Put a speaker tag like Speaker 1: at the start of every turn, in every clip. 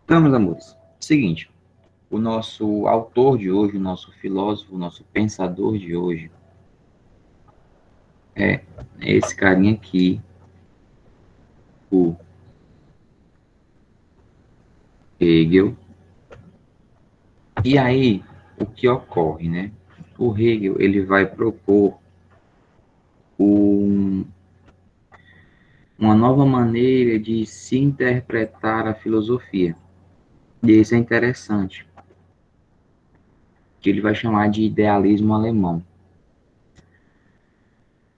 Speaker 1: Então, meus amores, seguinte, o nosso autor de hoje, o nosso filósofo, o nosso pensador de hoje é esse carinha aqui, o Hegel. E aí, o que ocorre, né? O Hegel, ele vai propor um, uma nova maneira de se interpretar a filosofia. E isso é interessante, que ele vai chamar de idealismo alemão.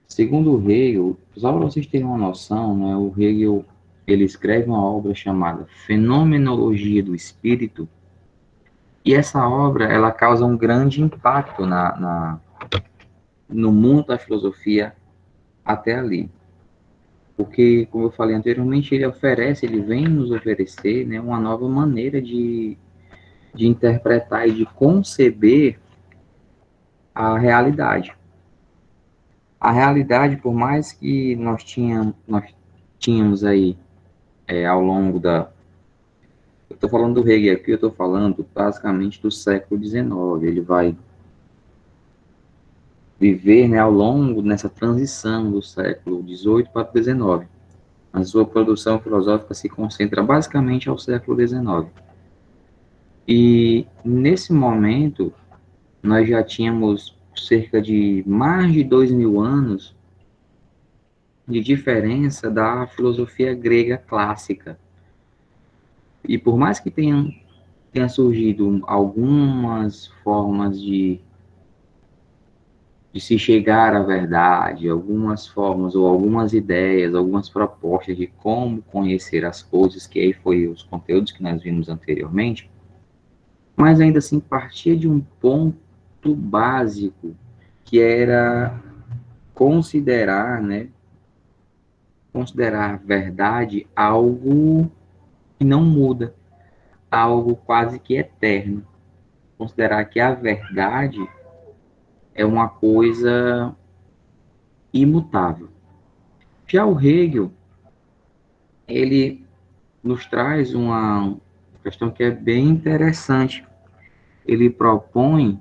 Speaker 1: Segundo o Hegel, só para vocês terem uma noção, né, o Hegel ele escreve uma obra chamada Fenomenologia do Espírito, e essa obra ela causa um grande impacto no mundo da filosofia até ali. Porque, como eu falei anteriormente, ele vem nos oferecer, né, uma nova maneira de interpretar e de conceber a realidade. A realidade, por mais que nós tínhamos aí, ao longo da... Eu estou falando do Hegel aqui, eu estou falando basicamente do século XIX. Ele vai viver, né, ao longo nessa transição do século XVIII para o XIX. A sua produção filosófica se concentra basicamente ao século XIX. E nesse momento, nós já tínhamos cerca de mais de 2000 anos de diferença da filosofia grega clássica. E por mais que tenha surgido algumas formas de se chegar à verdade, algumas formas ou algumas ideias, algumas propostas de como conhecer as coisas, que aí foi os conteúdos que nós vimos anteriormente, mas ainda assim partia de um ponto básico, que era considerar, né, considerar verdade algo que não muda, algo quase que eterno. Considerar que a verdade é uma coisa imutável. Já o Hegel, ele nos traz uma questão que é bem interessante. Ele propõe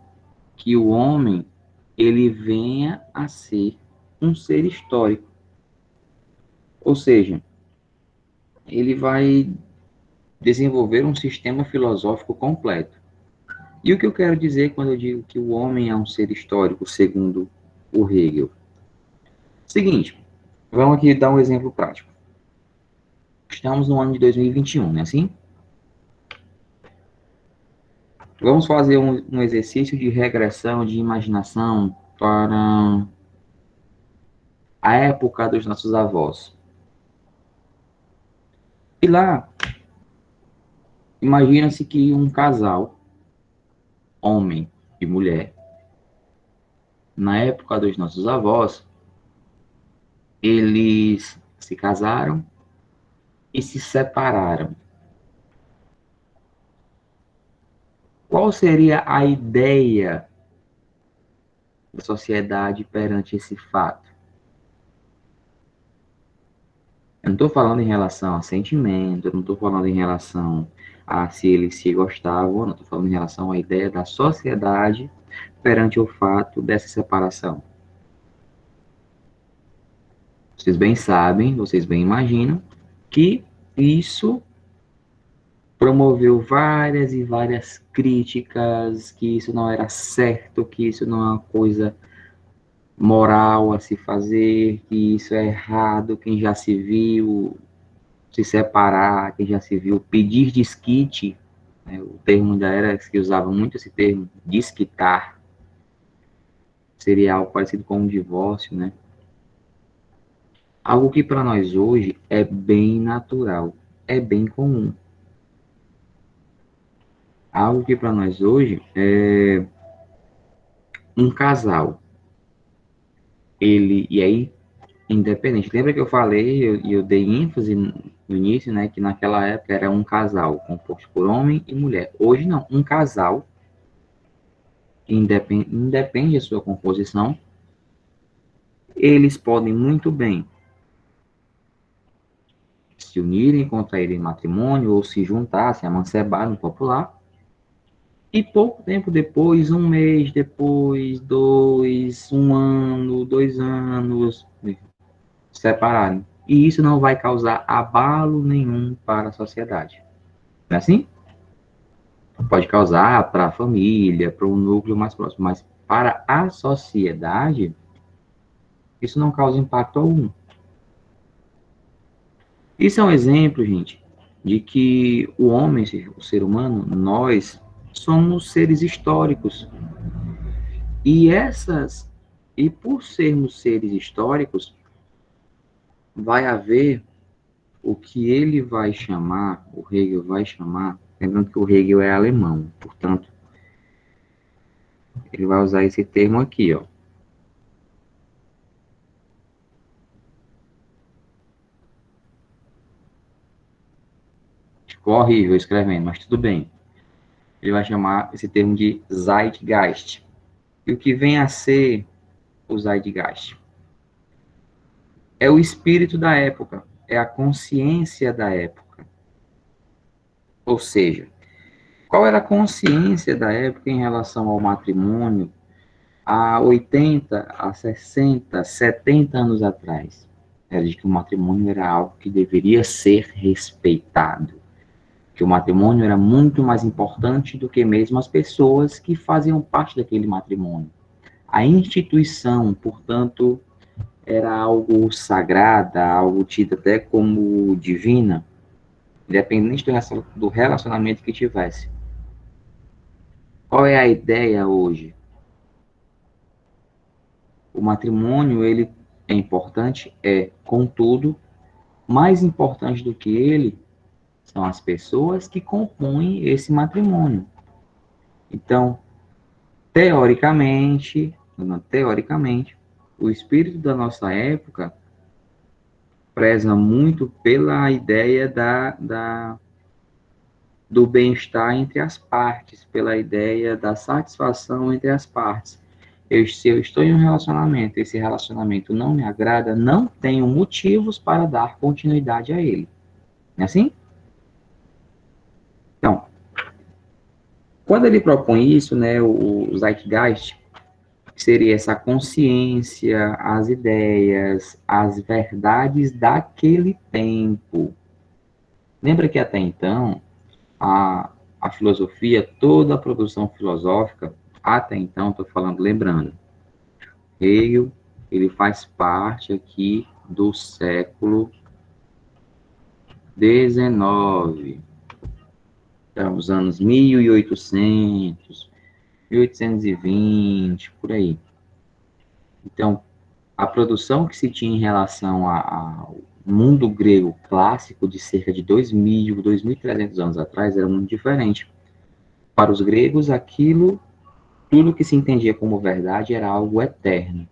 Speaker 1: que o homem ele venha a ser um ser histórico. Ou seja, ele vai desenvolver um sistema filosófico completo. E o que eu quero dizer quando eu digo que o homem é um ser histórico, segundo o Hegel? Seguinte, vamos aqui dar um exemplo prático. Estamos no ano de 2021, né assim? Vamos fazer um exercício de regressão, de imaginação para a época dos nossos avós. E lá, imagina-se que um casal, homem e mulher, na época dos nossos avós, eles se casaram e se separaram. Qual seria a ideia da sociedade perante esse fato? Eu não estou falando em relação a sentimento, eu não estou falando em relação a se eles se gostavam, não estou falando em relação à ideia da sociedade perante o fato dessa separação. Vocês bem sabem, vocês bem imaginam, que isso promoveu várias e várias críticas, que isso não era certo, que isso não é uma coisa moral a se fazer, que isso é errado, quem já se viu se separar, quem já se viu pedir desquite, né, o termo ainda era que usava muito esse termo, desquitar, seria algo parecido com um divórcio, né? Algo que para nós hoje é bem natural, é bem comum. Algo que para nós hoje é um casal, ele, e aí, independente. Lembra que eu falei, eu dei ênfase no início, né, que naquela época era um casal composto por homem e mulher. Hoje não, um casal, independe da sua composição, eles podem muito bem se unirem contra ele em matrimônio ou se juntar, se amancebar no popular. E pouco tempo depois, um mês depois, dois, um ano, 2 anos, separarem. E isso não vai causar abalo nenhum para a sociedade. Não é assim? Pode causar para a família, para o núcleo mais próximo, mas para a sociedade, isso não causa impacto algum. Isso é um exemplo, gente, de que o homem, o ser humano, nós somos seres históricos. E por sermos seres históricos, vai haver o que ele vai chamar, o Hegel vai chamar, lembrando que o Hegel é alemão, portanto, ele vai usar esse termo aqui, ó. Ficou horrível escrevendo, mas tudo bem. Ele vai chamar esse termo de Zeitgeist. E o que vem a ser o Zeitgeist? É o espírito da época, é a consciência da época. Ou seja, qual era a consciência da época em relação ao matrimônio há 80, a 60, 70 anos atrás? Era de que o matrimônio era algo que deveria ser respeitado, que o matrimônio era muito mais importante do que mesmo as pessoas que faziam parte daquele matrimônio. A instituição, portanto, era algo sagrada, algo tido até como divina, independente do relacionamento que tivesse. Qual é a ideia hoje? O matrimônio, ele é importante, contudo, mais importante do que ele são as pessoas que compõem esse matrimônio. Então, teoricamente, o espírito da nossa época preza muito pela ideia do bem-estar entre as partes, pela ideia da satisfação entre as partes. Se eu estou em um relacionamento, esse relacionamento não me agrada, não tenho motivos para dar continuidade a ele. Não é assim? Então, quando ele propõe isso, né, o Zeitgeist, seria essa consciência, as ideias, as verdades daquele tempo. Lembra que até então, a filosofia, toda a produção filosófica, até então, estou falando, lembrando, Hegel, ele faz parte aqui do século XIX, então, os anos 1800, 1820, por aí. Então, a produção que se tinha em relação ao mundo grego clássico de cerca de 2.000, 2.300 anos atrás era muito diferente. Para os gregos, tudo que se entendia como verdade era algo eterno.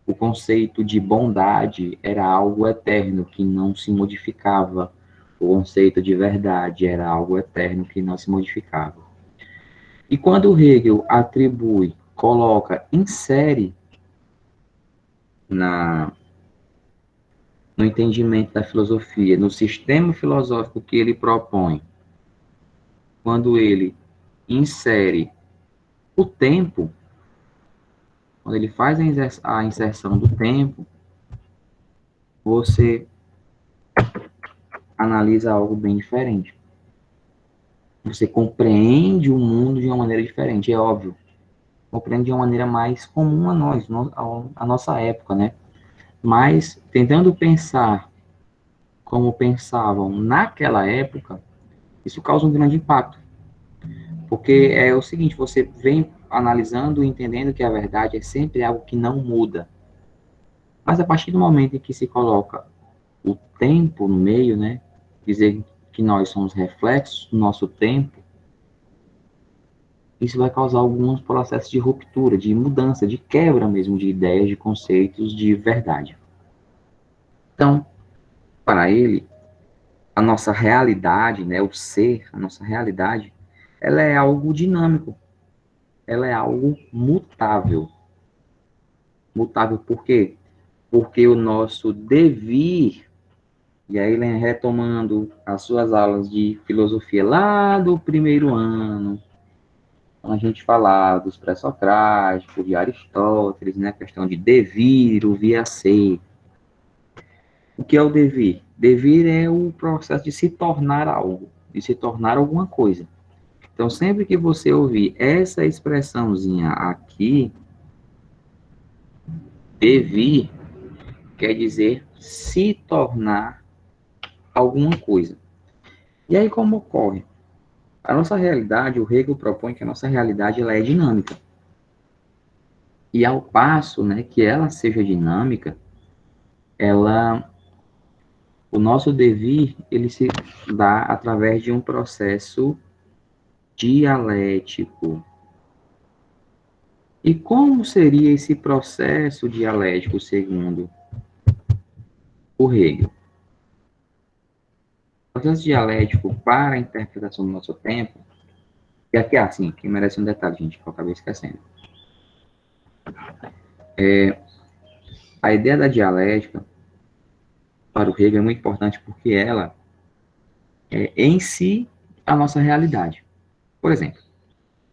Speaker 1: O conceito de bondade era algo eterno, que não se modificava. O conceito de verdade era algo eterno, que não se modificava. E quando Hegel atribui, coloca, insere na no entendimento da filosofia, no sistema filosófico que ele propõe, quando ele insere o tempo, quando ele faz a inserção do tempo, você analisa algo bem diferente. Você compreende o mundo de uma maneira diferente, é óbvio. Compreende de uma maneira mais comum a nós, a nossa época, né? Mas, tentando pensar como pensavam naquela época, isso causa um grande impacto. Porque é o seguinte, você vem analisando e entendendo que a verdade é sempre algo que não muda. Mas a partir do momento em que se coloca o tempo no meio, né, dizer que nós somos reflexos do nosso tempo, isso vai causar alguns processos de ruptura, de mudança, de quebra mesmo de ideias, de conceitos de verdade. Então, para ele, a nossa realidade, né, o ser, a nossa realidade, ela é algo dinâmico, ela é algo mutável. Mutável por quê? Porque o nosso devir E aí, retomando as suas aulas de filosofia lá do primeiro ano, a gente falava dos pré-socráticos, de Aristóteles, né, a questão de devir, o vir a ser. O que é o devir? Devir é o processo de se tornar algo, de se tornar alguma coisa. Então, sempre que você ouvir essa expressãozinha aqui, devir, quer dizer se tornar alguma coisa. E aí, como ocorre? A nossa realidade, o Hegel propõe que a nossa realidade ela é dinâmica. E ao passo, né, que ela seja dinâmica, ela, o nosso devir, ele se dá através de um processo dialético. E como seria esse processo dialético segundo o Hegel? O processo dialético para a interpretação do nosso tempo, e aqui assim, que merece um detalhe, gente, que eu acabei esquecendo. A ideia da dialética, para o Hegel, é muito importante porque ela é em si a nossa realidade. Por exemplo,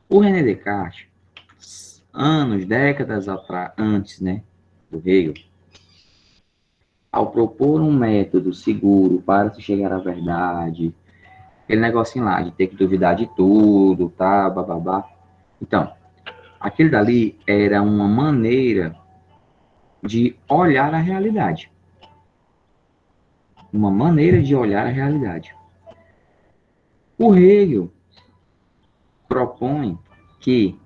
Speaker 1: o René Descartes, anos, décadas antes, né, do Hegel, ao propor um método seguro para se chegar à verdade, aquele negocinho lá de ter que duvidar de tudo, tá, bababá. Então, aquele dali era uma maneira de olhar a realidade. Uma maneira de olhar a realidade. O Hegel propõe que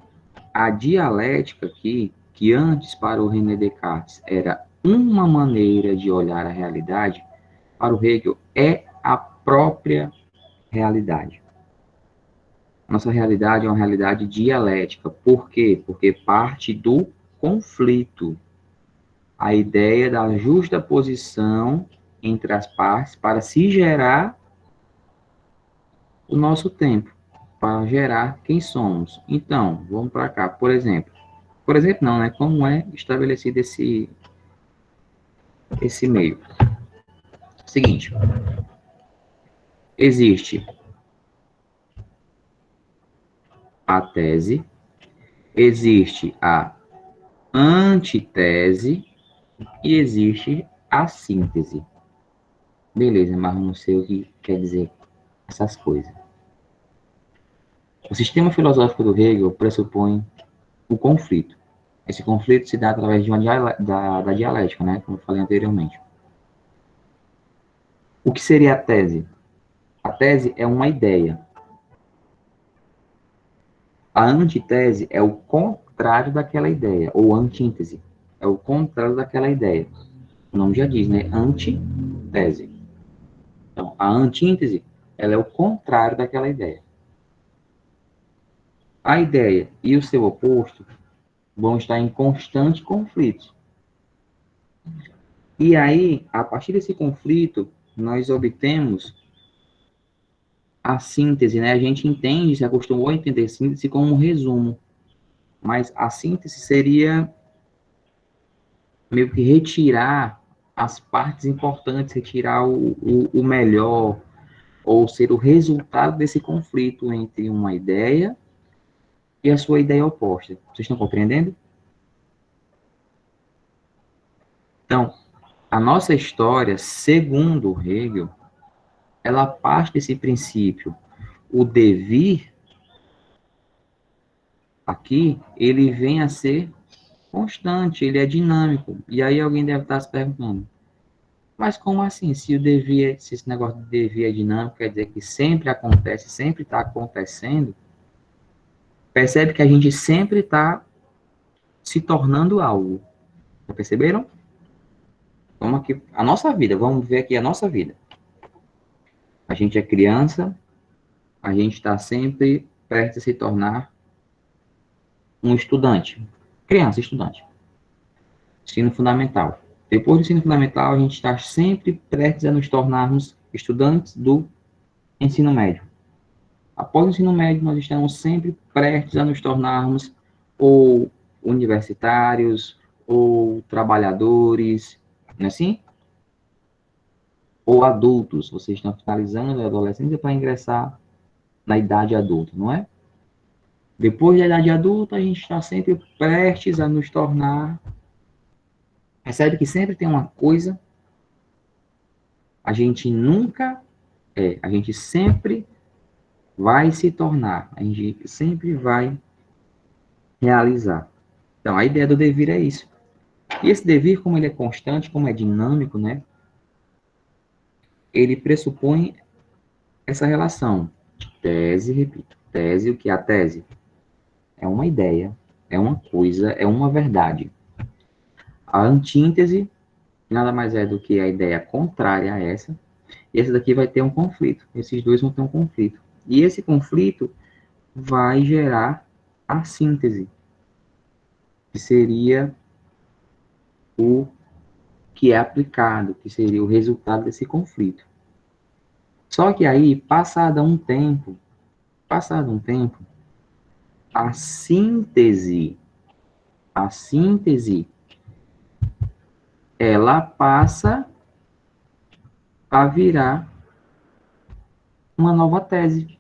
Speaker 1: a dialética aqui, que antes para o René Descartes era uma maneira de olhar a realidade, para o Hegel é a própria realidade. Nossa realidade é uma realidade dialética. Por quê? Porque parte do conflito. A ideia da justa posição entre as partes para se gerar o nosso tempo, para gerar quem somos. Então, vamos para cá. Por exemplo não, né? Como é estabelecido esse meio? Seguinte, existe a tese, existe a antitese e existe a síntese. Beleza, mas não sei o que quer dizer essas coisas. O sistema filosófico do Hegel pressupõe o conflito. Esse conflito se dá através de da dialética, né? Como eu falei anteriormente. O que seria a tese? A tese é uma ideia. A antitese é o contrário daquela ideia, ou antítese. É o contrário daquela ideia. O nome já diz, né? Antitese. Então, a antítese, ela é o contrário daquela ideia. A ideia e o seu oposto vão estar em constante conflito. E aí, a partir desse conflito, nós obtemos a síntese, né? A gente entende, se acostumou a entender síntese como um resumo, mas a síntese seria meio que retirar as partes importantes, retirar o melhor, ou ser o resultado desse conflito entre uma ideia e a sua ideia oposta. Vocês estão compreendendo? Então, a nossa história, segundo Hegel, ela parte desse princípio. O devir, aqui, ele vem a ser constante, ele é dinâmico. E aí alguém deve estar se perguntando, mas como assim? Se o devir, se esse negócio de devir é dinâmico, quer dizer que sempre acontece, sempre está acontecendo, percebe que a gente sempre está se tornando algo. Já perceberam? Vamos aqui, a nossa vida, vamos ver aqui a nossa vida. A gente é criança, a gente está sempre prestes a se tornar um estudante. Criança, estudante. Ensino fundamental. Depois do ensino fundamental, a gente está sempre prestes a nos tornarmos estudantes do ensino médio. Após o ensino médio, nós estamos sempre prestes a nos tornarmos ou universitários ou trabalhadores, não é assim? ou adultos, vocês estão finalizando a adolescência para ingressar na idade adulta, não é? Depois da idade adulta, a gente está sempre prestes a nos tornar. Percebe que sempre tem uma coisa, a gente nunca a gente sempre vai se tornar, a gente sempre vai realizar. Então, a ideia do devir é isso. E esse devir, como ele é constante, como é dinâmico, né? Ele pressupõe essa relação. Tese, repito, tese, o que é a tese? É uma ideia, é uma coisa, é uma verdade. A antíntese nada mais é do que a ideia contrária a essa, e esse daqui vai ter um conflito. Esses dois vão ter um conflito. E esse conflito vai gerar a síntese, que seria o que é aplicado, que seria o resultado desse conflito. Só que aí, passado um tempo, a síntese, ela passa a virar uma nova tese.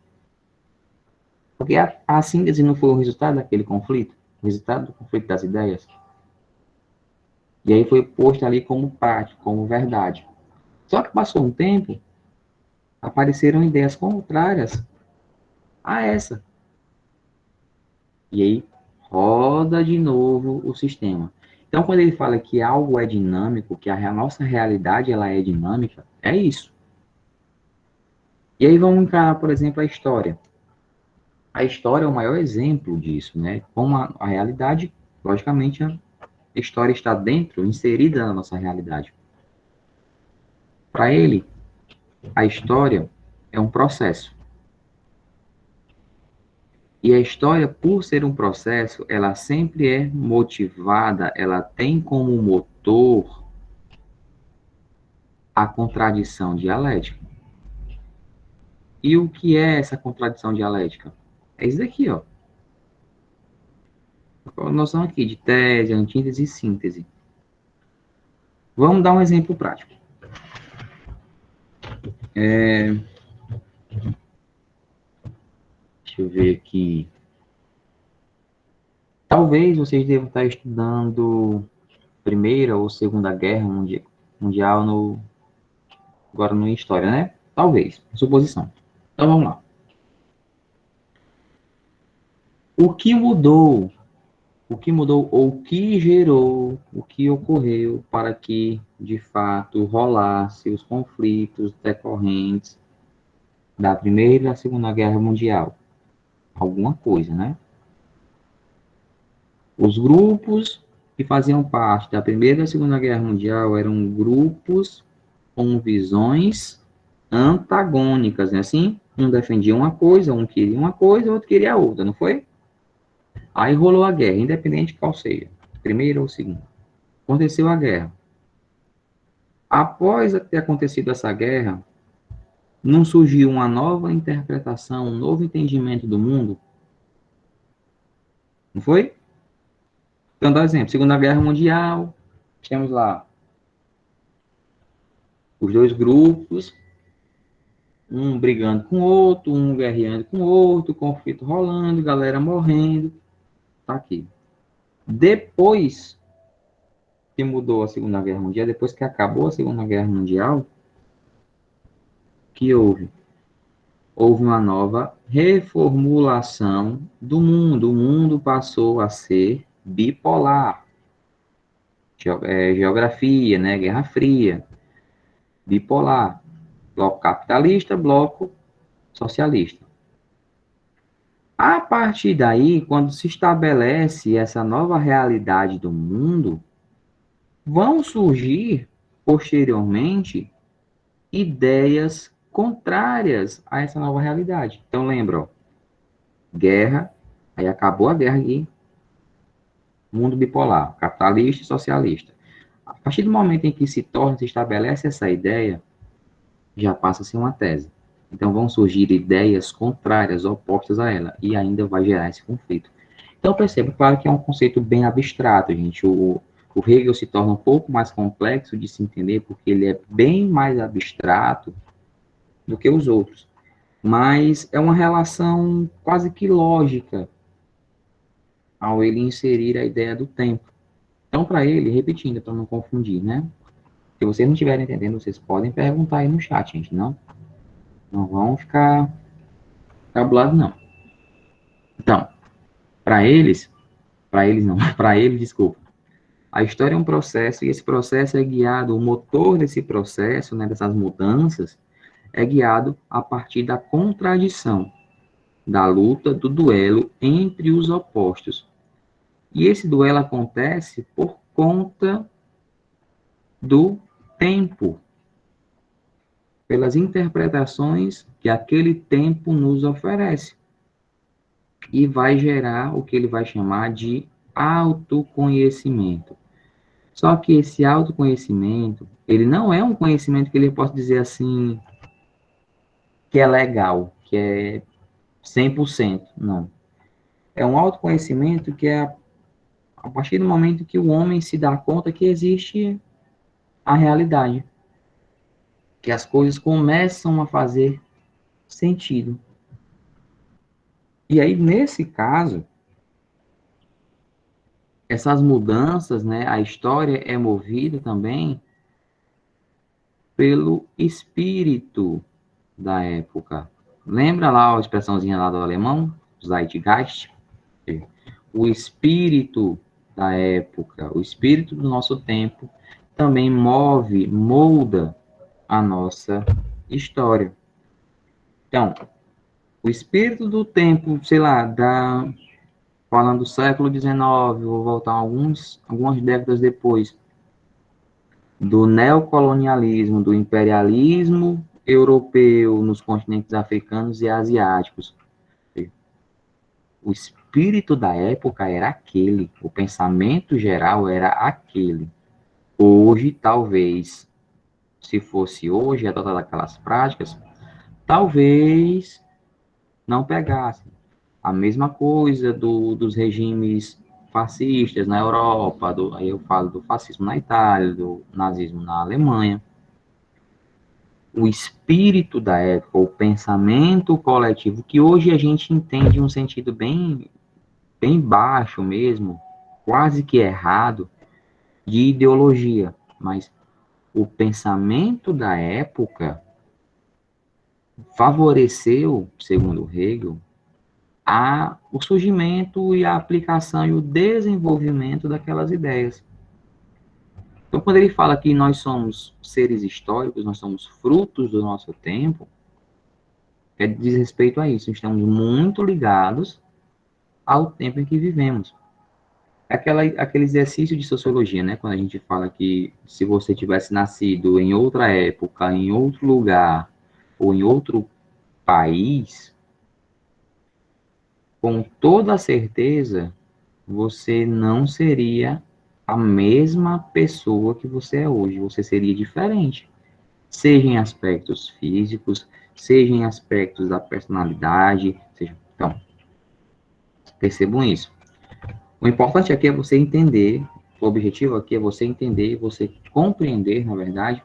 Speaker 1: Porque a síntese não foi o resultado daquele conflito, o resultado do conflito das ideias. E aí foi posto ali como prático, como verdade. Só que passou um tempo, apareceram ideias contrárias a essa. E aí roda de novo o sistema. Então, quando ele fala que algo é dinâmico, que a nossa realidade ela é dinâmica, é isso. E aí vamos encarar, por exemplo, a história. A história é o maior exemplo disso, né? Como a realidade, logicamente, a história está dentro, inserida na nossa realidade. Para ele, a história é um processo. E a história, por ser um processo, ela sempre é motivada, ela tem como motor a contradição dialética. E o que é essa contradição dialética? É isso daqui, ó. A noção aqui de tese, antítese e síntese. Vamos dar um exemplo prático. Deixa eu ver aqui. Talvez vocês devam estar estudando Primeira ou Segunda Guerra Mundial agora no História, né? Talvez, suposição. Então vamos lá. O que mudou? O que mudou ou o que gerou, o que ocorreu para que, de fato, rolasse os conflitos decorrentes da Primeira e da Segunda Guerra Mundial? Alguma coisa, né? Os grupos que faziam parte da Primeira e da Segunda Guerra Mundial eram grupos com visões antagônicas, né? Assim, um defendia uma coisa, um queria uma coisa, outro queria outra, não foi? Aí rolou a guerra, independente de qual seja, primeira ou segunda. Aconteceu a guerra. Após ter acontecido essa guerra, não surgiu uma nova interpretação, um novo entendimento do mundo? Não foi? Então, dá exemplo, Segunda Guerra Mundial, temos lá os dois grupos, um brigando com o outro, um guerreando com o outro, conflito rolando, galera morrendo, tá aqui. Depois que mudou a Segunda Guerra Mundial, depois que acabou a Segunda Guerra Mundial, que houve? Houve uma nova reformulação do mundo. O mundo passou a ser bipolar. Geografia, né? Guerra Fria. Bipolar. Bloco capitalista, bloco socialista. A partir daí, quando se estabelece essa nova realidade do mundo, vão surgir, posteriormente, ideias contrárias a essa nova realidade. Então, lembra, ó, guerra, aí acabou a guerra aqui, mundo bipolar, capitalista e socialista. A partir do momento em que se estabelece essa ideia, já passa a ser uma tese. Então vão surgir ideias contrárias, opostas a ela, e ainda vai gerar esse conflito. Então perceba, claro que é um conceito bem abstrato, gente. O O Hegel se torna um pouco mais complexo de se entender, porque ele é bem mais abstrato do que os outros. Mas é uma relação quase que lógica ao ele inserir a ideia do tempo. Então, para ele, repetindo, para não confundir, né? Se vocês não estiverem entendendo, vocês podem perguntar aí no chat, gente. Não vão ficar cabulados, não. Então, para eles não, para ele, desculpa. A história é um processo e esse processo é guiado, o motor desse processo, né, dessas mudanças, é guiado a partir da contradição, da luta, do duelo entre os opostos. E esse duelo acontece por conta do tempo, pelas interpretações que aquele tempo nos oferece. E vai gerar o que ele vai chamar de autoconhecimento. Só que esse autoconhecimento, ele não é um conhecimento que ele possa dizer assim, que é legal, que é 100%, não. É um autoconhecimento que é a partir do momento que o homem se dá conta que existe a realidade, que as coisas começam a fazer sentido. E aí, nesse caso, essas mudanças, né, a história é movida também pelo espírito da época. Lembra lá a expressãozinha lá do alemão, Zeitgeist? O espírito da época, o espírito do nosso tempo, também move, molda a nossa história. Então, o espírito do tempo, sei lá, falando do século XIX, vou voltar algumas décadas depois, do neocolonialismo, do imperialismo europeu nos continentes africanos e asiáticos. O espírito da época era aquele, o pensamento geral era aquele. Hoje, talvez, se fosse hoje adotar aquelas práticas, talvez não pegasse. A mesma coisa dos regimes fascistas na Europa, aí eu falo do fascismo na Itália, do nazismo na Alemanha. O espírito da época, o pensamento coletivo, que hoje a gente entende em um sentido bem baixo mesmo, quase que errado, de ideologia. Mas o pensamento da época favoreceu, segundo Hegel, o surgimento e a aplicação e o desenvolvimento daquelas ideias. Então, quando ele fala que nós somos seres históricos, nós somos frutos do nosso tempo, diz respeito a isso. Estamos muito ligados ao tempo em que vivemos. Aquele exercício de sociologia, né? Quando a gente fala que se você tivesse nascido em outra época, em outro lugar, ou em outro país, com toda certeza, você não seria a mesma pessoa que você é hoje. Você seria diferente. Seja em aspectos físicos, seja em aspectos da personalidade. Então, percebam isso. O importante aqui é você entender, o objetivo aqui é você entender, você compreender, na verdade,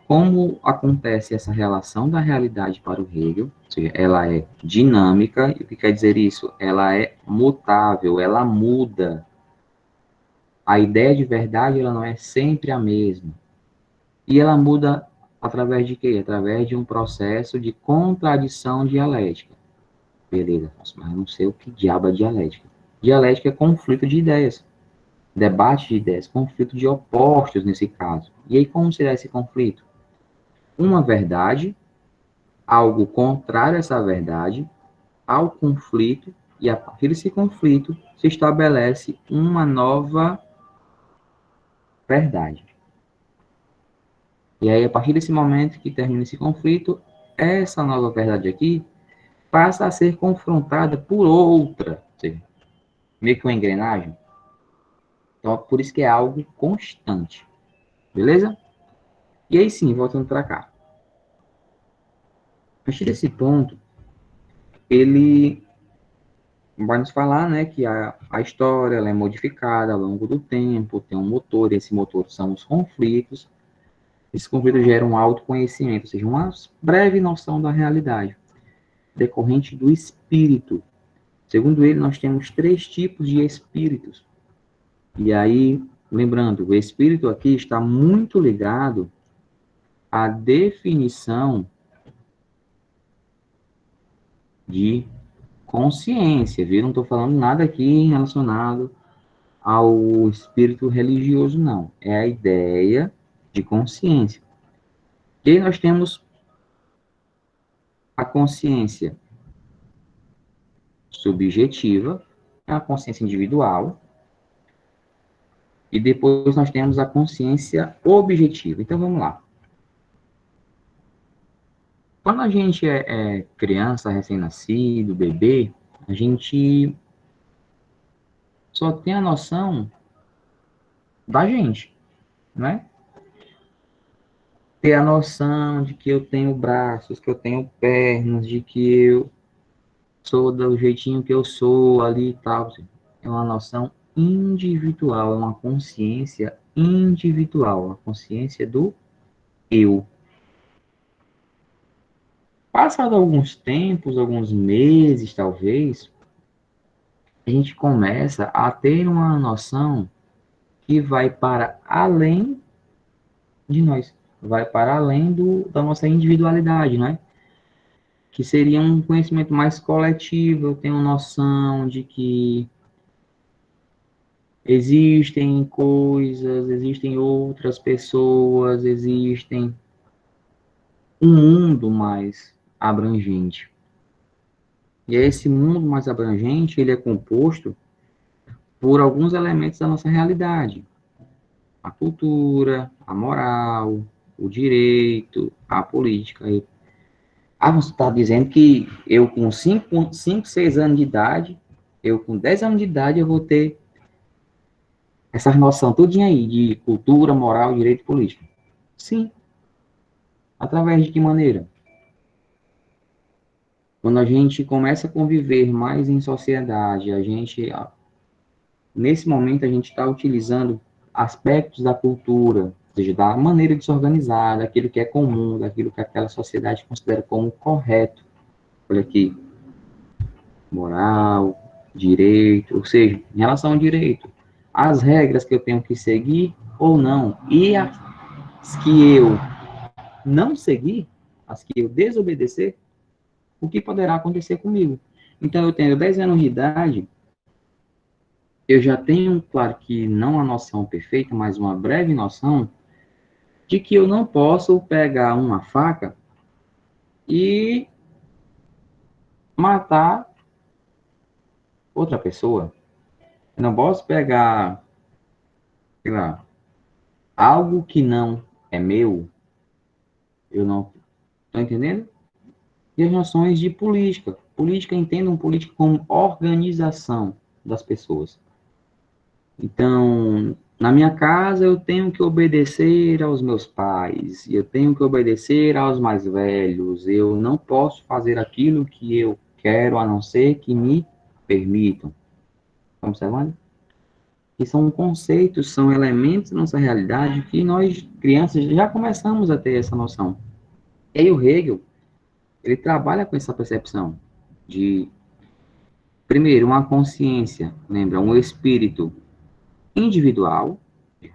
Speaker 1: como acontece essa relação da realidade para o Hegel, ou seja, ela é dinâmica, e o que quer dizer isso? Ela é mutável, ela muda. A ideia de verdade, ela não é sempre a mesma. E ela muda através de quê? Através de um processo de contradição dialética. Beleza, mas eu não sei o que diabo é dialética. Dialética é conflito de ideias, debate de ideias, conflito de opostos nesse caso. E aí como será esse conflito? Uma verdade, algo contrário a essa verdade, ao conflito, e a partir desse conflito se estabelece uma nova verdade. E aí, a partir desse momento que termina esse conflito, essa nova verdade aqui passa a ser confrontada por outra, ou seja, meio que uma engrenagem. Então, por isso que é algo constante. Beleza? E aí sim, voltando para cá. A partir desse ponto, ele vai nos falar, né, que a história ela é modificada ao longo do tempo, tem um motor, e esse motor são os conflitos. Esses conflitos geram um autoconhecimento, ou seja, uma breve noção da realidade, decorrente do espírito. Segundo ele, nós temos três tipos de espíritos. E aí, lembrando, o espírito aqui está muito ligado à definição de consciência, viu? Não estou falando nada aqui relacionado ao espírito religioso, não. É a ideia de consciência. E aí nós temos a consciência subjetiva, a consciência individual, e depois nós temos a consciência objetiva. Então vamos lá. Quando a gente é criança, recém-nascido, bebê, a gente só tem a noção da gente, né? Ter a noção de que eu tenho braços, que eu tenho pernas, de que eu sou do jeitinho que eu sou ali e tal. É uma noção individual, é uma consciência individual, a consciência do eu. Passado alguns tempos, alguns meses, talvez, a gente começa a ter uma noção que vai para além de nós, vai para além da nossa individualidade, não é? Que seria um conhecimento mais coletivo. Eu tenho noção de que existem coisas, existem outras pessoas, existem um mundo mais abrangente. E esse mundo mais abrangente, ele é composto por alguns elementos da nossa realidade. A cultura, a moral, o direito, a política. Ah, você está dizendo que eu com 6 anos de idade, eu com 10 anos de idade, eu vou ter essa noção tudinha aí de cultura, moral, direito e política. Sim. Através de que maneira? Quando a gente começa a conviver mais em sociedade, nesse momento, a gente está utilizando aspectos da cultura, ou seja, da maneira de se organizar, daquilo que é comum, daquilo que aquela sociedade considera como correto. Olha aqui, moral, direito, ou seja, em relação ao direito, as regras que eu tenho que seguir ou não, e as que eu não seguir, as que eu desobedecer, o que poderá acontecer comigo? Então, eu tenho 10 anos de idade, eu já tenho, claro que não a noção perfeita, mas uma breve noção de que eu não posso pegar uma faca e matar outra pessoa. Eu não posso pegar, sei lá, algo que não é meu, eu não estou entendendo? E as noções de política. Política, entendam política como organização das pessoas. Então, na minha casa, eu tenho que obedecer aos meus pais, eu tenho que obedecer aos mais velhos, eu não posso fazer aquilo que eu quero, a não ser que me permitam. Estão observando? Que são conceitos, são elementos da nossa realidade que nós, crianças, já começamos a ter essa noção. E aí o Hegel, ele trabalha com essa percepção de, primeiro, uma consciência, lembra, um espírito individual,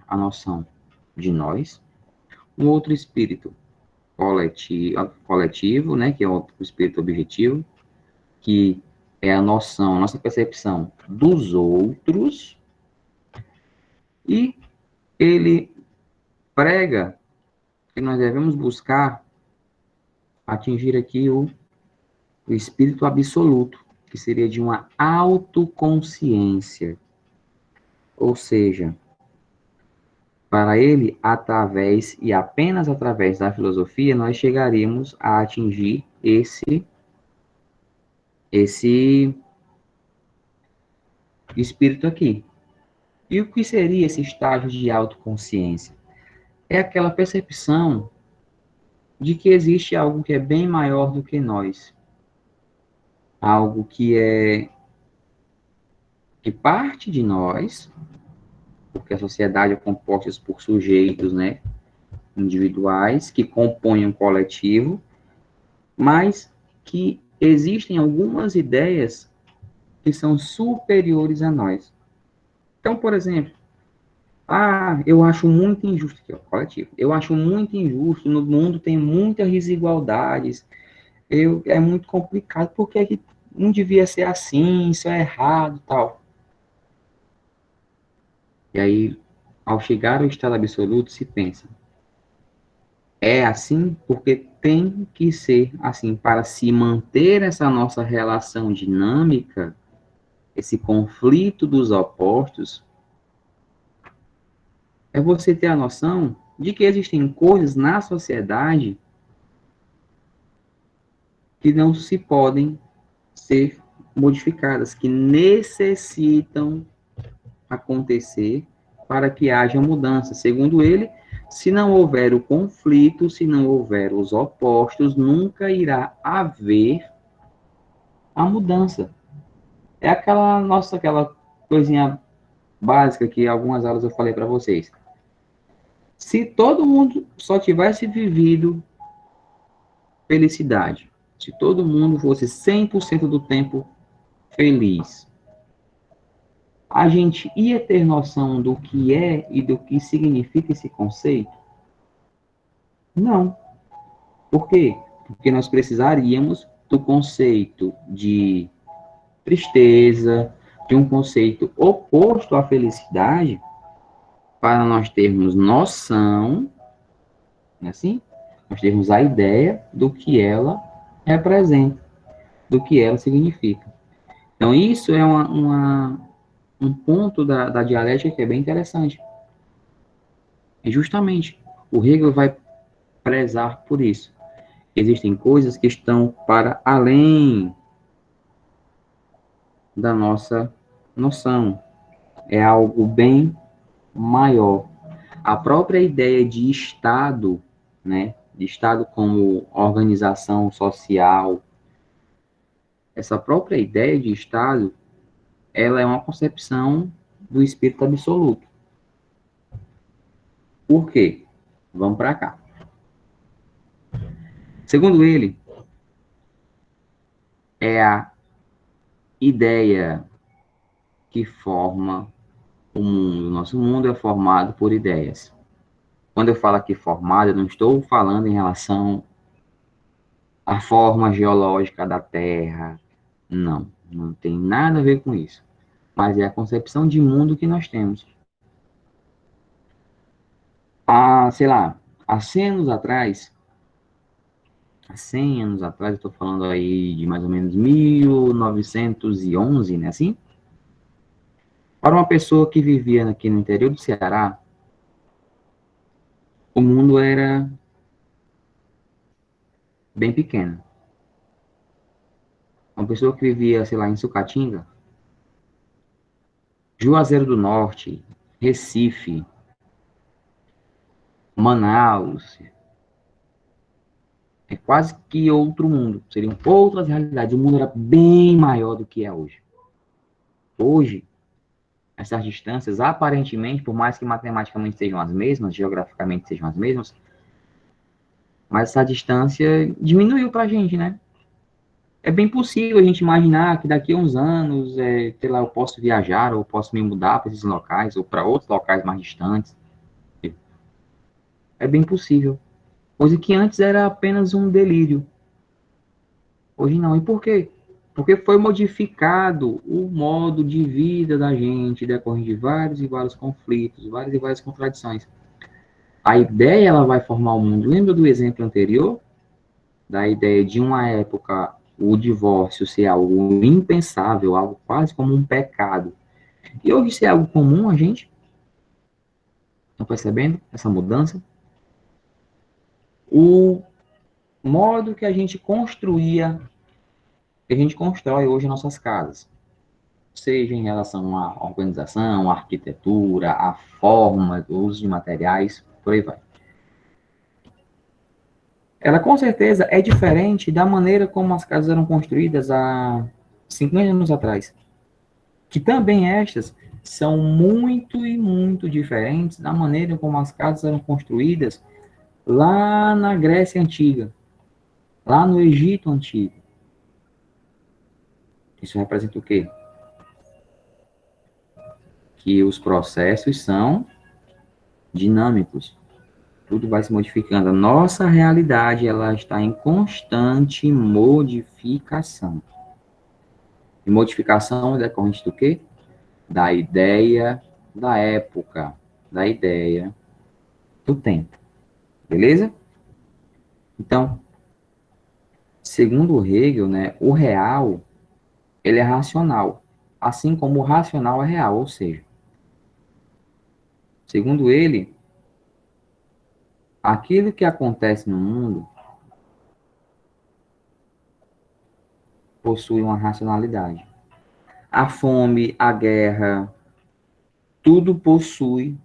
Speaker 1: a noção de nós, um outro espírito coletivo, né, que é o espírito objetivo, que é a noção, a nossa percepção dos outros, e ele prega que nós devemos buscar atingir aqui o espírito absoluto, que seria de uma autoconsciência, ou seja, para ele, através e apenas através da filosofia, nós chegaríamos a atingir esse espírito aqui. E o que seria esse estágio de autoconsciência? É aquela percepção de que existe algo que é bem maior do que nós, algo que é que parte de nós, porque a sociedade é composta por sujeitos, né, individuais que compõem um coletivo, mas que existem algumas ideias que são superiores a nós. Então, por exemplo, eu acho muito injusto, aqui, ó, coletivo, eu acho muito injusto, no mundo tem muitas desigualdades, é muito complicado, porque é que não devia ser assim, isso é errado, tal. E aí, ao chegar ao estado absoluto, se pensa, é assim porque tem que ser assim, para se manter essa nossa relação dinâmica, esse conflito dos opostos, é você ter a noção de que existem coisas na sociedade que não se podem ser modificadas, que necessitam acontecer para que haja mudança. Segundo ele, se não houver o conflito, se não houver os opostos, nunca irá haver a mudança. É aquela coisinha básica que algumas aulas eu falei para vocês. Se todo mundo só tivesse vivido felicidade, se todo mundo fosse 100% do tempo feliz, a gente ia ter noção do que é e do que significa esse conceito? Não. Por quê? Porque nós precisaríamos do conceito de tristeza, de um conceito oposto à felicidade, para nós termos noção, né, assim, nós termos a ideia do que ela representa, do que ela significa. Então, isso é um ponto da dialética que é bem interessante. E justamente, o Hegel vai prezar por isso. Existem coisas que estão para além da nossa noção. É algo bem maior. A própria ideia de Estado, né, de Estado como organização social, essa própria ideia de Estado, ela é uma concepção do espírito absoluto. Por quê? Vamos para cá. Segundo ele, é a ideia que forma o mundo. Nosso mundo é formado por ideias. Quando eu falo aqui formado, eu não estou falando em relação à forma geológica da Terra. Não, não tem nada a ver com isso. Mas é a concepção de mundo que nós temos. Sei lá, há 100 anos atrás, há 100 anos atrás, eu estou falando aí de mais ou menos 1911, né, assim? Para uma pessoa que vivia aqui no interior do Ceará, o mundo era bem pequeno. Uma pessoa que vivia, sei lá, em Sucatinga, Juazeiro do Norte, Recife, Manaus, é quase que outro mundo. Seriam outras realidades. O mundo era bem maior do que é hoje. Hoje, essas distâncias, aparentemente, por mais que matematicamente sejam as mesmas, geograficamente sejam as mesmas, mas essa distância diminuiu para a gente, né? É bem possível a gente imaginar que daqui a uns anos, sei lá, eu posso viajar, ou posso me mudar para esses locais, ou para outros locais mais distantes. É bem possível. Coisa que antes era apenas um delírio. Hoje não. E por quê? Porque foi modificado o modo de vida da gente, decorrente de vários e vários conflitos, várias e várias contradições. A ideia, ela vai formar o mundo. Lembra do exemplo anterior? Da ideia de uma época, o divórcio ser algo impensável, algo quase como um pecado. E hoje ser algo comum, a gente está percebendo essa mudança? O modo que a gente construía, que a gente constrói hoje nossas casas, seja em relação à organização, à arquitetura, à forma, do uso de materiais, por aí vai. Ela com certeza é diferente da maneira como as casas eram construídas há 50 anos atrás. que também estas são muito e muito diferentes da maneira como as casas eram construídas lá na Grécia Antiga, lá no Egito Antigo. Isso representa o quê? Que os processos são dinâmicos. Tudo vai se modificando. A nossa realidade, ela está em constante modificação. E modificação é decorrente do quê? Da ideia da época, da ideia do tempo. Beleza? Então, segundo Hegel, né, o real, ele é racional, assim como o racional é real, ou seja, segundo ele, aquilo que acontece no mundo possui uma racionalidade. A fome, a guerra, tudo possui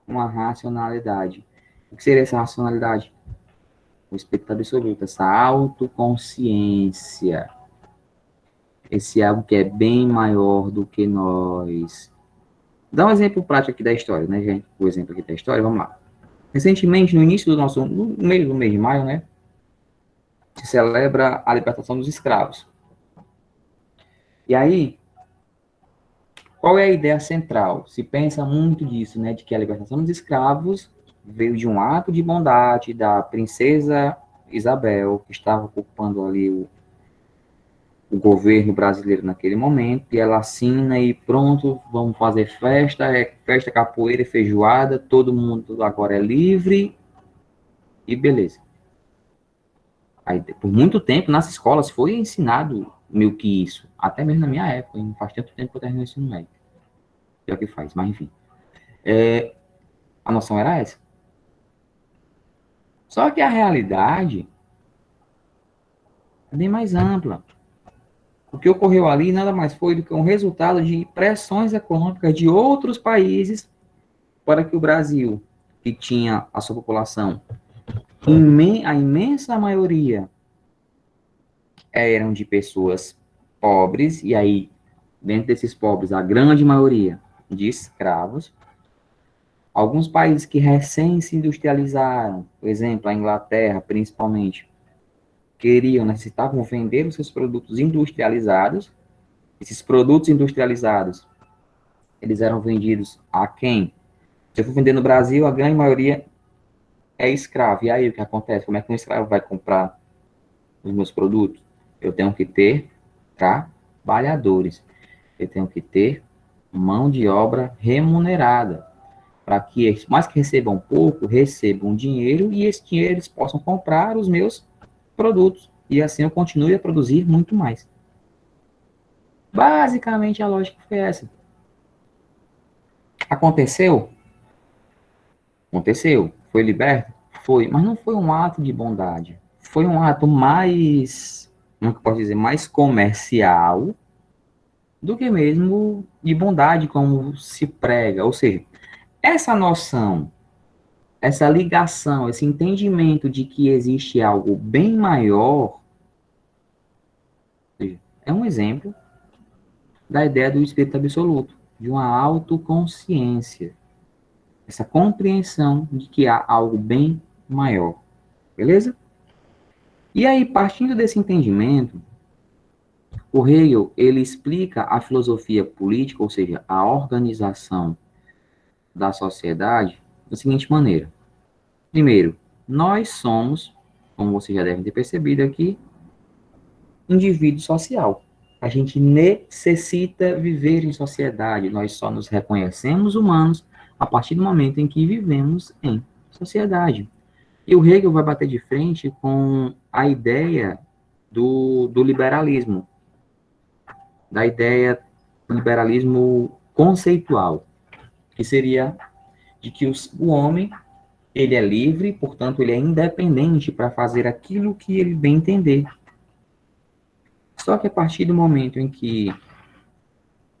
Speaker 1: uma racionalidade. O que seria essa racionalidade? O espírito absoluto, essa autoconsciência, esse algo que é bem maior do que nós. Dá um exemplo prático aqui da história, né, gente? O exemplo aqui da história, vamos lá. Recentemente, no início do nosso, no meio do mês de maio, né, se celebra a libertação dos escravos. E aí, qual é a ideia central? Se pensa muito disso, né, de que a libertação dos escravos veio de um ato de bondade da princesa Isabel, que estava ocupando ali o governo brasileiro naquele momento, e ela assina e pronto, vamos fazer festa, é festa, capoeira, feijoada, todo mundo agora é livre e beleza. Aí, por muito tempo, nas escolas foi ensinado meio que isso, até mesmo na minha época, não faz tanto tempo que eu terminei o ensino médio. Pior que faz, mas enfim. A noção era essa. Só que a realidade é bem mais ampla. O que ocorreu ali nada mais foi do que um resultado de pressões econômicas de outros países para que o Brasil, que tinha a sua população, a imensa maioria eram de pessoas pobres, e aí, dentro desses pobres, a grande maioria de escravos. Alguns países que recém se industrializaram, por exemplo, a Inglaterra, principalmente, necessitavam vender os seus produtos industrializados. Esses produtos industrializados, eles eram vendidos a quem? Se eu for vender no Brasil, a grande maioria é escravo. E aí, o que acontece? Como é que um escravo vai comprar os meus produtos? Eu tenho que ter trabalhadores. Eu tenho que ter mão de obra remunerada, para que eles, mais que recebam pouco, recebam dinheiro e esse dinheiro eles possam comprar os meus produtos. E assim eu continue a produzir muito mais. Basicamente a lógica foi essa. Aconteceu? Aconteceu. Foi liberto? Foi. Mas não foi um ato de bondade. Foi um ato mais, como é que eu posso dizer, mais comercial do que mesmo de bondade, como se prega. Ou seja, essa noção, essa ligação, esse entendimento de que existe algo bem maior, é um exemplo da ideia do espírito absoluto, de uma autoconsciência, essa compreensão de que há algo bem maior, beleza? E aí, partindo desse entendimento, o Hegel, ele explica a filosofia política, ou seja, a organização da sociedade, da seguinte maneira. Primeiro, nós somos, como vocês já devem ter percebido aqui, indivíduo social. A gente necessita viver em sociedade. Nós só nos reconhecemos humanos a partir do momento em que vivemos em sociedade. E o Hegel vai bater de frente com a ideia do liberalismo, da ideia do liberalismo conceitual, que seria de que o homem ele é livre, portanto, ele é independente para fazer aquilo que ele bem entender. Só que a partir do momento em que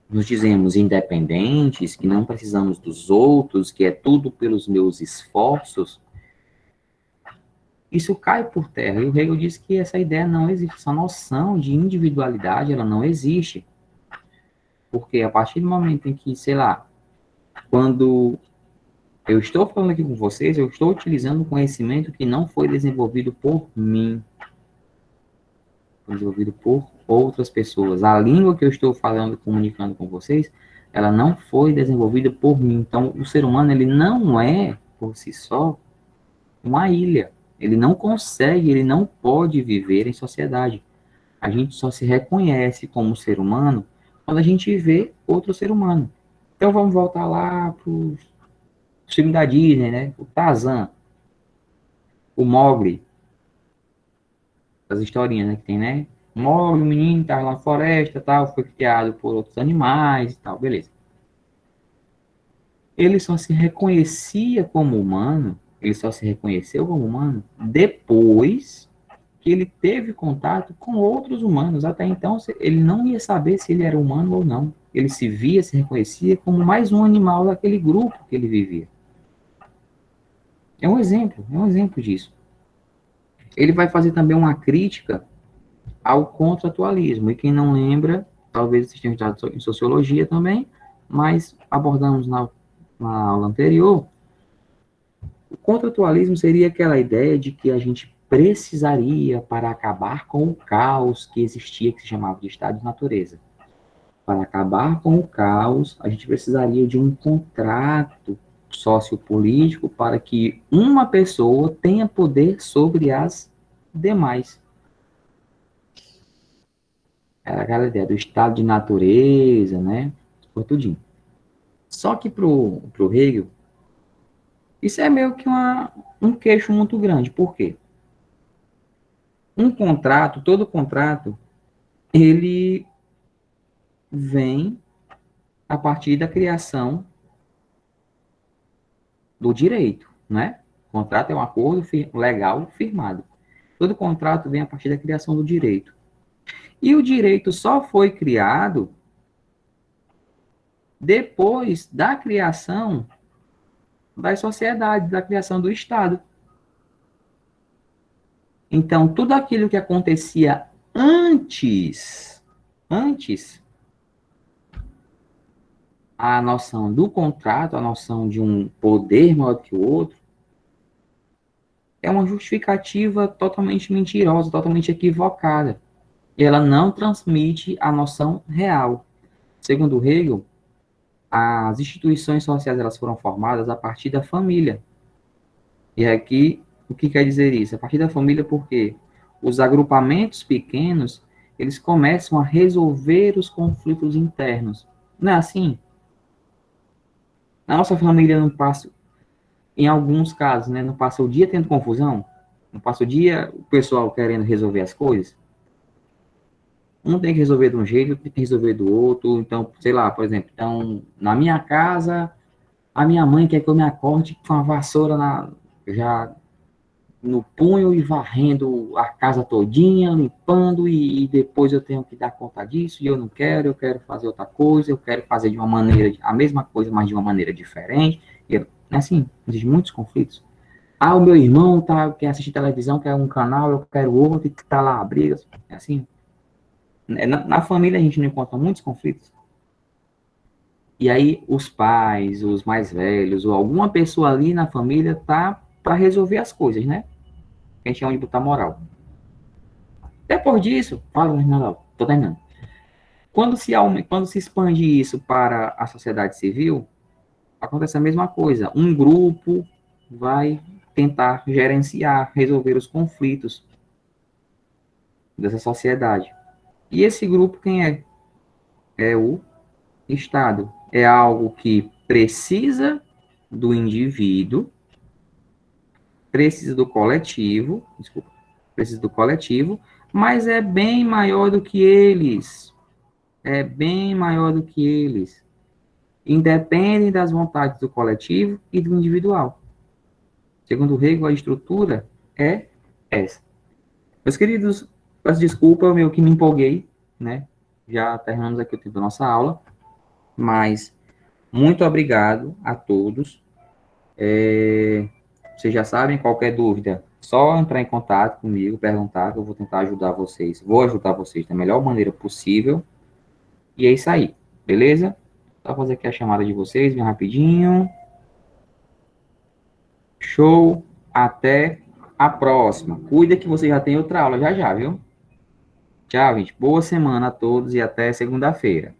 Speaker 1: nos dizemos independentes, que não precisamos dos outros, que é tudo pelos meus esforços, isso cai por terra. E o Hegel diz que essa ideia não existe, essa noção de individualidade, ela não existe. Porque a partir do momento em que, sei lá, quando eu estou falando aqui com vocês, eu estou utilizando um conhecimento que não foi desenvolvido por mim, foi desenvolvido por outras pessoas. A língua que eu estou falando, comunicando com vocês, ela não foi desenvolvida por mim. Então, o ser humano, ele não é, por si só, uma ilha. Ele não consegue, ele não pode viver em sociedade. A gente só se reconhece como ser humano quando a gente vê outro ser humano. Então, vamos voltar lá para o filme da Disney, né? O Tarzan, o Mowgli, as historinhas, né, que tem, né? O Mowgli, o menino, tá lá na floresta, tal, foi criado por outros animais e tal, beleza. Ele só se reconhecia como humano, ele só se reconheceu como humano depois que ele teve contato com outros humanos. Até então, ele não ia saber se ele era humano ou não. Ele se via, se reconhecia como mais um animal daquele grupo que ele vivia. É um exemplo disso. Ele vai fazer também uma crítica ao contratualismo. E quem não lembra, talvez vocês tenham estudado em sociologia também, mas abordamos na aula anterior, o contratualismo seria aquela ideia de que a gente precisaria, para acabar com o caos que existia, que se chamava de estado de natureza. Para acabar com o caos, a gente precisaria de um contrato sociopolítico para que uma pessoa tenha poder sobre as demais. Era aquela ideia do estado de natureza, né? Por tudinho. Só que pro Hegel, isso é meio que um queixo muito grande. Por quê? Um contrato, todo contrato, ele vem a partir da criação do direito, né? O contrato é um acordo legal firmado. Todo contrato vem a partir da criação do direito. E o direito só foi criado depois da criação das sociedades, da criação do Estado. Então, tudo aquilo que acontecia antes, a noção do contrato, a noção de um poder maior que o outro, é uma justificativa totalmente mentirosa, totalmente equivocada. E ela não transmite a noção real. Segundo Hegel, as instituições sociais elas foram formadas a partir da família. E aqui, o que quer dizer isso? A partir da família, porque os agrupamentos pequenos, eles começam a resolver os conflitos internos. Não é assim? A nossa família não passa, em alguns casos, né, não passa o dia tendo confusão, não passa o dia o pessoal querendo resolver as coisas. Um tem que resolver de um jeito, outro tem que resolver do outro. Então, sei lá, por exemplo, então, na minha casa, a minha mãe quer que eu me acorde com a vassoura já no punho e varrendo a casa todinha, limpando, e depois eu tenho que dar conta disso, e eu quero fazer outra coisa, eu quero fazer de uma maneira, a mesma coisa, mas de uma maneira diferente. Assim, existem muitos conflitos. Ah, o meu irmão quer assistir televisão, quer um canal, eu quero outro, e tá lá a briga. É assim. Na família a gente não encontra muitos conflitos. E aí os pais, os mais velhos, ou alguma pessoa ali na família tá para resolver as coisas, né? A gente chama de botar moral. Depois disso, fala, Renato, tô terminando. Quando se expande isso para a sociedade civil, acontece a mesma coisa. Um grupo vai tentar gerenciar, resolver os conflitos dessa sociedade. E esse grupo, quem é? É o Estado. É algo que precisa do indivíduo, precisa do coletivo, desculpa, precisa do coletivo, mas é bem maior do que eles. É bem maior do que eles. Independem das vontades do coletivo e do individual. Segundo o Hegel, a estrutura é essa. Meus queridos, peço desculpa, eu meio que me empolguei, né? Já terminamos aqui o tempo da nossa aula, mas muito obrigado a todos. Vocês já sabem, qualquer dúvida, só entrar em contato comigo, perguntar, que eu vou tentar ajudar vocês. Vou ajudar vocês da melhor maneira possível. E é isso aí. Beleza? Só fazer aqui a chamada de vocês, bem rapidinho. Show. Até a próxima. Cuida que você já tem outra aula já já, viu? Tchau, gente. Boa semana a todos e até segunda-feira.